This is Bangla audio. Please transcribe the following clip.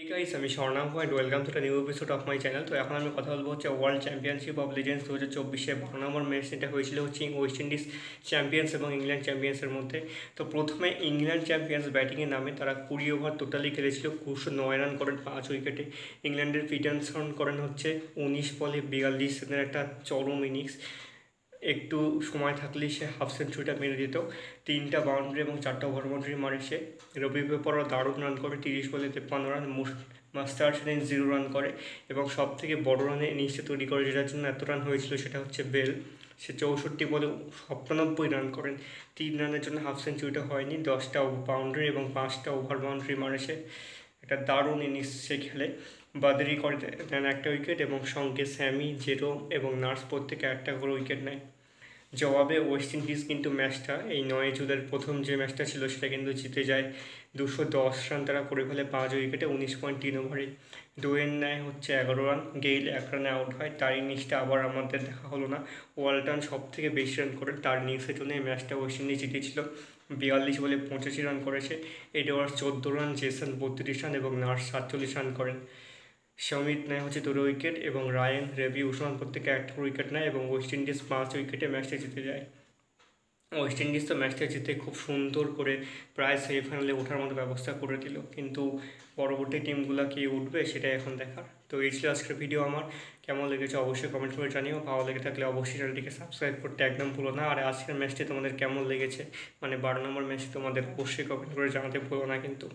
Hey guys, আমি স্বর্ণাম and welcome to the new episode of my channel. তো এখন আমি কথা বলবো হচ্ছে world championship of legends 2024 12 number match এটা হয়েছিল হচ্ছে ওয়েস্ট ইন্ডিজ চ্যাম্পিয়ন্স এবং ইংল্যান্ড চ্যাম্পিয়ন্সের মধ্যে। তো প্রথমে ইংল্যান্ড চ্যাম্পিয়ন্স ব্যাটিংয়ে নামে, তারা 20 ওভার টোটালি খেলেছিল, 209 রান করেন 5 উইকেটে। ইংল্যান্ডের পিটারসন করেন হচ্ছে 19 বলে 42 রানের একটা চরম ইনিংস। একটু সময় থাকলেই সে হাফ সেঞ্চুরিটা মেরে দিত। 3টা বাউন্ডারি এবং 4টা ওভার বাউন্ডারি মারে সে। রবি পেপারও দারুণ রান করে, 30 বলে 53 রান। মাস্টার সেদিন 0 রান করে এবং সব থেকে বড় রানে ইনিংসটা তৈরি করে, যেটার জন্য এত রান হয়েছিল, সেটা হচ্ছে বেল। সে 64 বলে 97 রান করেন। 3 রানের জন্য হাফ সেঞ্চুরিটা হয়নি। 10টা বাউন্ডারি এবং 5টা ওভার বাউন্ডারি মারে সে। একটা দারুণ ইনিংস সে খেলে। বাদারি করে নেন একটা উইকেট এবং সঙ্গে স্যামি, জেরো এবং নার্স প্রত্যেকে একটা করে উইকেট নেয়। জবাবে ওয়েস্ট ইন্ডিজ কিন্তু ম্যাচটা এই 9 জুলাইয়ের প্রথম যে ম্যাচটা ছিল সেটা কিন্তু জিতে যায়। 210 রান তারা করে ফেলে 5 উইকেটে 19.3 ওভারে। ডোয়েন নেয় হচ্ছে 11 রান, গেইল 1 রানে আউট হয়। তার ইনিংসটা আবার আমাদের দেখা হলো না। ওয়ালটন সব থেকে বেশি রান করে, তার ইনিংসের জন্য এই ম্যাচটা ওয়েস্ট ইন্ডিজ জিতেছিল। 42 বলে 85 রান করেছে। এডওয়ার্ডস 14 রান, জেসন 32 রান এবং নার্স 47 রান করেন। সমিত নেয় হচ্ছে 2 উইকেট এবং রায়ান, রেবি, উসমান প্রত্যেকে একটা উইকেট নেয় এবং ওয়েস্ট ইন্ডিজ 5 উইকেটে ম্যাচটা জিতে যায়। ওয়েস্ট ইন্ডিজ তো ম্যাচটা জিতে খুব সুন্দর করে প্রায় সেমিফাইনালে ওঠার মতো ব্যবস্থা করে দিল, কিন্তু পরবর্তী টিমগুলো কি উঠবে সেটাই এখন দেখার। তো এই ছিল আজকের ভিডিও আমার। কেমন লেগেছে অবশ্যই কমেন্ট করে জানিও। ভালো লেগে থাকলে অবশ্যই চ্যানেলটিকে সাবস্ক্রাইব করতে একদম ভুলো না। আর আজকের ম্যাচটি তোমাদের কেমন লেগেছে, মানে 12 নম্বর ম্যাচটি তোমাদের অবশ্যই কমেন্ট করে জানাতে ভুলো না কিন্তু।